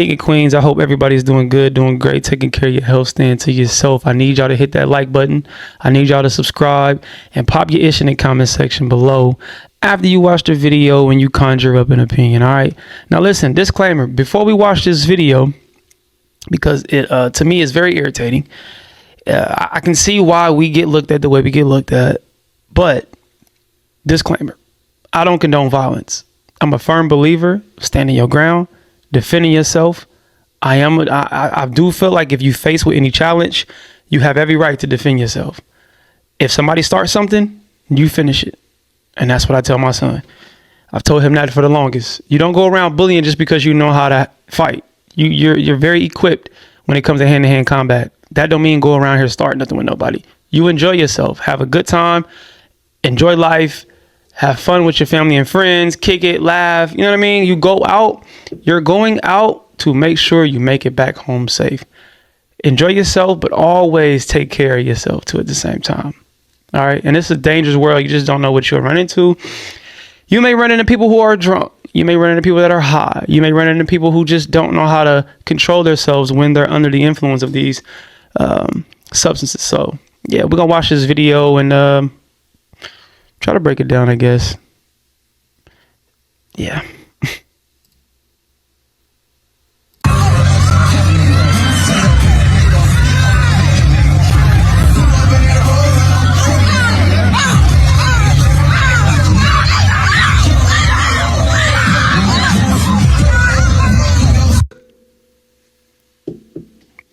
King of Queens, I hope everybody's doing good, doing great, taking care of your health, staying to yourself. I need y'all to hit that like button. I need y'all to subscribe and pop your ish in the comment section below after you watch the video and you conjure up an opinion. All right. Now listen, disclaimer, before we watch this video, because it to me is very irritating. I can see why we get looked at the way we get looked at, but disclaimer, I don't condone violence. I'm a firm believer, standing your ground, defending yourself. I do feel like if you face with any challenge, you have every right to defend yourself. If somebody starts something, you finish it. And that's what I tell my son. I've told him that for the longest. You don't go around bullying just because you know how to fight. You're very equipped when it comes to hand-to-hand combat. That don't mean go around here starting nothing with nobody. You enjoy yourself, have a good time, enjoy life, have fun with your family and friends, kick it, laugh. You know what I mean? You go out, you're going out to make sure you make it back home safe. Enjoy yourself, but always take care of yourself too at the same time. All right. And it's a dangerous world. You just don't know what you'll run into. You may run into people who are drunk. You may run into people that are high. You may run into people who just don't know how to control themselves when they're under the influence of these substances. So yeah, we're gonna watch this video and try to break it down, I guess. Yeah.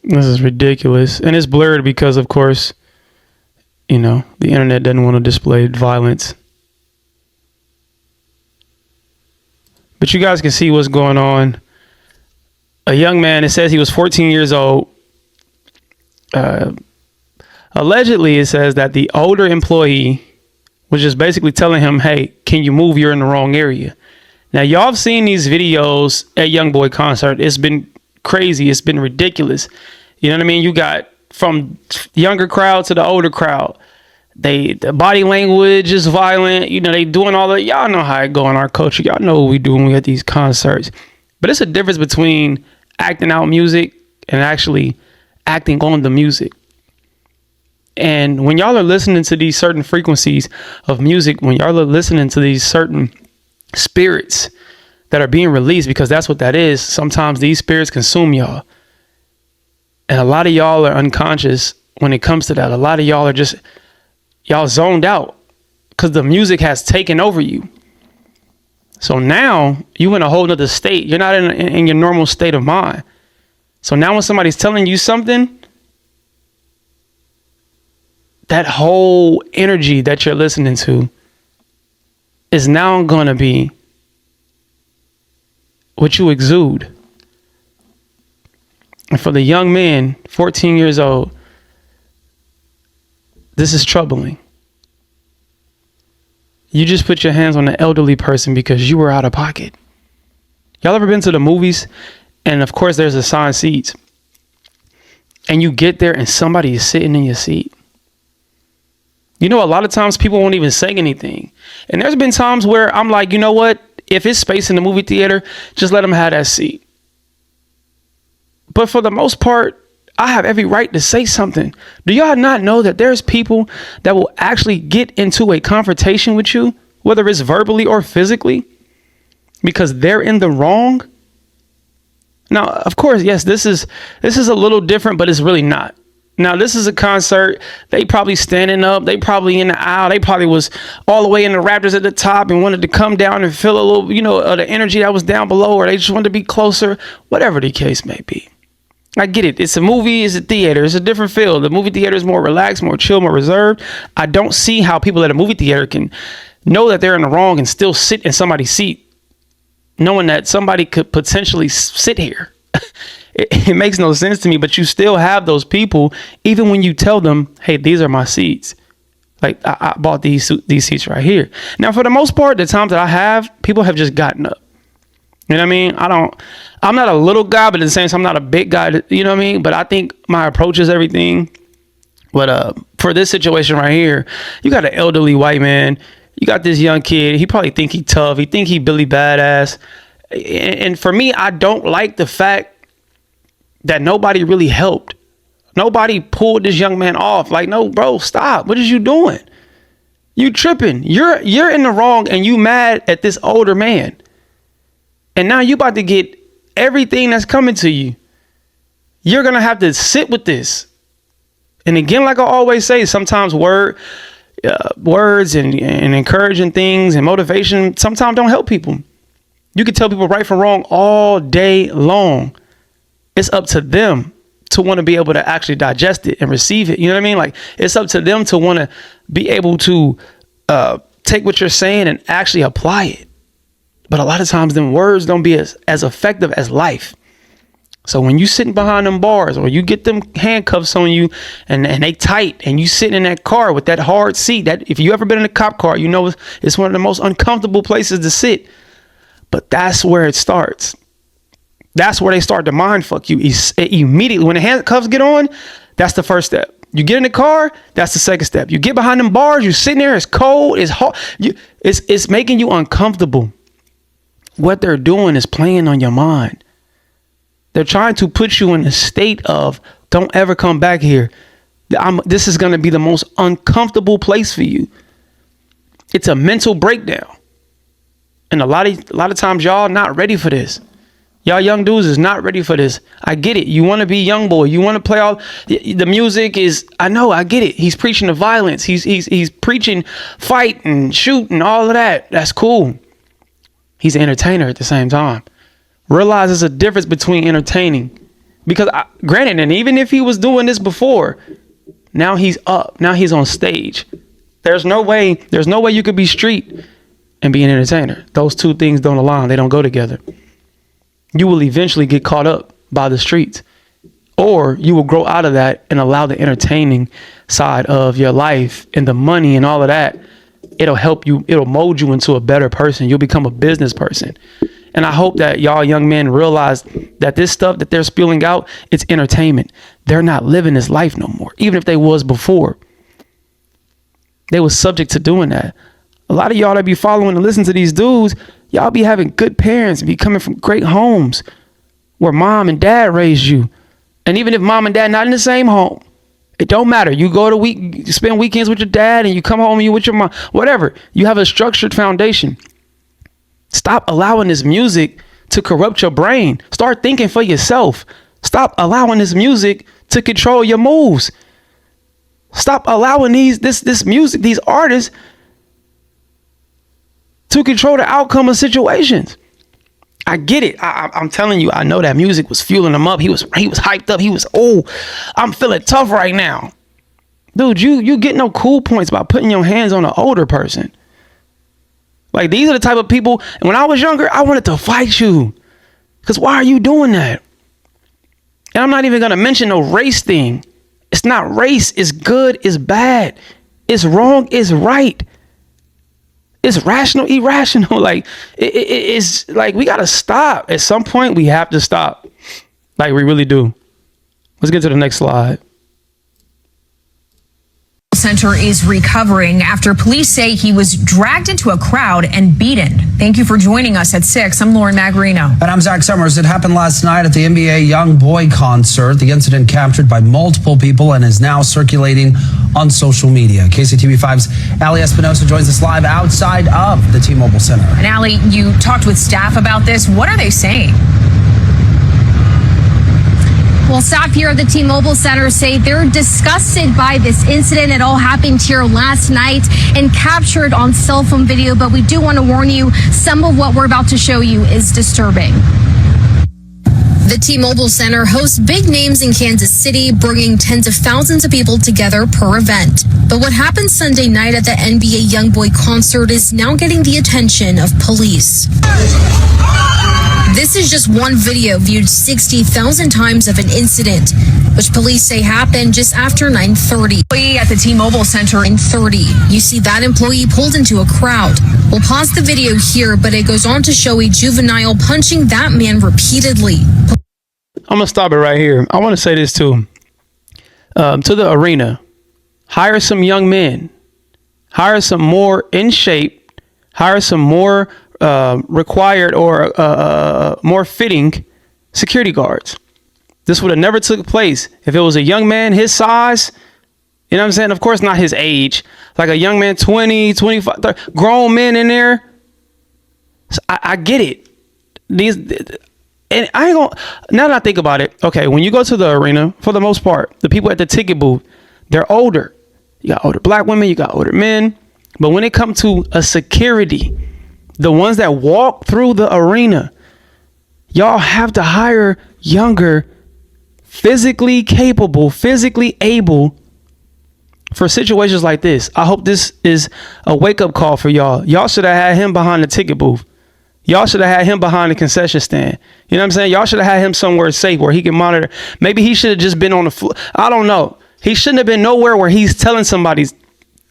This is ridiculous. And it's blurred because, of course, you know, the internet doesn't want to display violence. But you guys can see what's going on. A young man, it says he was 14 years old. Allegedly, it says that the older employee was just basically telling him, hey, can you move? You're in the wrong area. Now, y'all have seen these videos at YoungBoy concert. It's been crazy. It's been ridiculous. You know what I mean? You got from younger crowd to the older crowd. The body language is violent. You know, they doing all that. Y'all know how it go in our culture. Y'all know what we do when we at these concerts. But it's a difference between acting out music and actually acting on the music. And when y'all are listening to these certain frequencies of music, when y'all are listening to these certain spirits that are being released, because that's what that is. Sometimes these spirits consume y'all. And a lot of y'all are unconscious when it comes to that. A lot of y'all are just, y'all zoned out because the music has taken over you. So now you in a whole nother state. You're not in your normal state of mind. So now when somebody's telling you something, that whole energy that you're listening to is now going to be what you exude. And for the young man, 14 years old, this is troubling. You just put your hands on an elderly person because you were out of pocket. Y'all ever been to the movies? And of course, there's assigned seats. And you get there and somebody is sitting in your seat. You know, a lot of times people won't even say anything. And there's been times where I'm like, you know what? If it's space in the movie theater, just let them have that seat. But for the most part, I have every right to say something. Do y'all not know that there's people that will actually get into a confrontation with you, whether it's verbally or physically, because they're in the wrong? Now, of course, yes, this is a little different, but it's really not. Now, this is a concert. They probably standing up. They probably in the aisle. They probably was all the way in the Raptors at the top and wanted to come down and feel a little, you know, the energy that was down below, or they just wanted to be closer, whatever the case may be. I get it. It's a movie. It's a theater. It's a different feel. The movie theater is more relaxed, more chill, more reserved. I don't see how people at a movie theater can know that they're in the wrong and still sit in somebody's seat, knowing that somebody could potentially sit here. It makes no sense to me, but you still have those people, even when you tell them, hey, these are my seats. Like I bought these seats right here. Now, for the most part, the times that I have, people have just gotten up. You know what I mean? I'm not a little guy, but at the same time, I'm not a big guy. You know what I mean? But I think my approach is everything. But for this situation right here, you got an elderly white man. You got this young kid. He probably think he tough. He think he Billy Badass. And for me, I don't like the fact that nobody really helped. Nobody pulled this young man off. Like, no, bro, stop. What is you doing? You tripping. You're in the wrong, and you mad at this older man. And now you about to get everything that's coming to you. You're going to have to sit with this. And again, like I always say, sometimes words and encouraging things and motivation sometimes don't help people. You can tell people right from wrong all day long. It's up to them to want to be able to actually digest it and receive it. You know what I mean? Like, it's up to them to want to be able to take what you're saying and actually apply it. But a lot of times them words don't be as effective as life. So when you sitting behind them bars, or you get them handcuffs on you and they tight, and you sitting in that car with that hard seat, that if you ever been in a cop car, you know it's one of the most uncomfortable places to sit. But that's where it starts. That's where they start to mind fuck you immediately. When the handcuffs get on, that's the first step. You get in the car, that's the second step. You get behind them bars, you're sitting there, it's cold, it's hot, it's making you uncomfortable. What they're doing is playing on your mind. They're trying to put you in a state of, don't ever come back here. This is going to be the most uncomfortable place for you. It's a mental breakdown. And a lot of times y'all not ready for this. Y'all young dudes is not ready for this. I get it. You want to be young boy. You want to play all the music is, I know, I get it. He's preaching the violence. He's preaching fight and shoot and all of that. That's cool. He's an entertainer at the same time. Realize there's a difference between entertaining, because granted, and even if he was doing this before, now he's up. Now he's on stage. There's no way you could be street and be an entertainer. Those two things don't align. They don't go together. You will eventually get caught up by the streets, or you will grow out of that and allow the entertaining side of your life and the money and all of that. It'll help you. It'll mold you into a better person. You'll become a business person. And I hope that y'all young men realize that this stuff that they're spilling out, it's entertainment. They're not living this life no more. Even if they was before, they was subject to doing that. A lot of y'all that be following and listening to these dudes, y'all be having good parents and be coming from great homes where mom and dad raised you. And even if mom and dad not in the same home, it don't matter. You go to you spend weekends with your dad, and you come home and you with your mom, whatever. You have a structured foundation. Stop allowing this music to corrupt your brain. Start thinking for yourself. Stop allowing this music to control your moves. Stop allowing this music, these artists, to control the outcome of situations. I get it. I'm telling you, I know that music was fueling him up. He was hyped up. He was, I'm feeling tough right now. Dude, you get no cool points by putting your hands on an older person. Like, these are the type of people, and when I was younger, I wanted to fight you. Because why are you doing that? And I'm not even going to mention no race thing. It's not race. It's good. It's bad. It's wrong. It's right. It's rational, irrational. Like, it's like, we got to stop. At some point, we have to stop. Like, we really do. Let's get to the next slide. Center is recovering after police say he was dragged into a crowd and beaten. Thank you for joining us at 6. I'm Lauren Magarino. And I'm Zach Summers. It happened last night at the NBA Young Boy concert. The incident captured by multiple people and is now circulating on social media. KCTV5's Ali Espinosa joins us live outside of the T-Mobile Center. And Ali, you talked with staff about this. What are they saying? Well, staff here at the T-Mobile Center say they're disgusted by this incident. It all happened here last night and captured on cell phone video. But we do want to warn you, some of what we're about to show you is disturbing. The T-Mobile Center hosts big names in Kansas City, bringing tens of thousands of people together per event. But what happened Sunday night at the NBA Young Boy concert is now getting the attention of police. This is just one video viewed 60,000 times of an incident, which police say happened just after 9:30. At the T-Mobile Center in 30, you see that employee pulled into a crowd. We'll pause the video here, but it goes on to show a juvenile punching that man repeatedly. I'm gonna stop it right here. I want to say this too. To the arena, hire some young men, hire some more in shape, hire some more required or more fitting security guards. This would have never took place if it was a young man his size. You know what I'm saying? Of course, not his age. Like a young man, 20, 25, 30, grown men in there. So I get it. And I ain't gonna, now that I think about it, okay, when you go to the arena, for the most part, the people at the ticket booth, they're older. You got older black women, you got older men. But when it comes to a security, the ones that walk through the arena, y'all have to hire younger, physically capable, physically able for situations like this. I hope this is a wake-up call for y'all. Y'all should have had him behind the ticket booth. Y'all should have had him behind the concession stand. You know what I'm saying? Y'all should have had him somewhere safe where he can monitor. Maybe he should have just been on the floor. I don't know. He shouldn't have been nowhere where he's telling somebody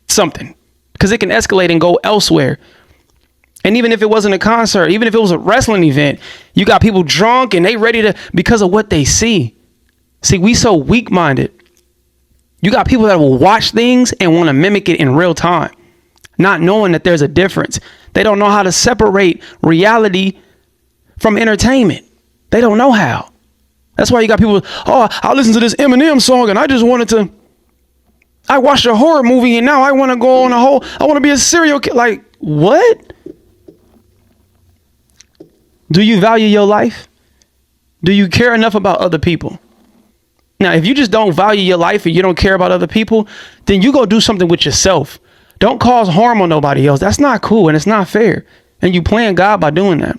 something, because it can escalate and go elsewhere. And even if it wasn't a concert, even if it was a wrestling event, you got people drunk and they ready to, because of what they see. See, we so weak-minded. You got people that will watch things and want to mimic it in real time, not knowing that there's a difference. They don't know how to separate reality from entertainment. They don't know how. That's why you got people, oh, I listened to this Eminem song and I just wanted to, I watched a horror movie and now I want to go on I want to be a serial killer. Like, what? Do you value your life? Do you care enough about other people? Now, if you just don't value your life and you don't care about other people, then you go do something with yourself. Don't cause harm on nobody else. That's not cool and it's not fair. And you playing God by doing that.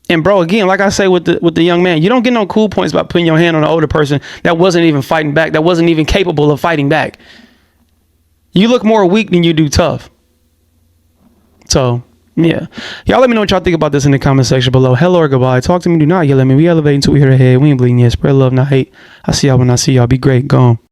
And bro, again, like I say with the young man, you don't get no cool points by putting your hand on an older person that wasn't even fighting back, that wasn't even capable of fighting back. You look more weak than you do tough. So, yeah. Y'all let me know what y'all think about this in the comment section below. Hello or goodbye. Talk to me. Do not yell at me. We elevate until we hear the head. We ain't bleeding yet. Spread love, not hate. I see y'all when I see y'all. Be great. Gone.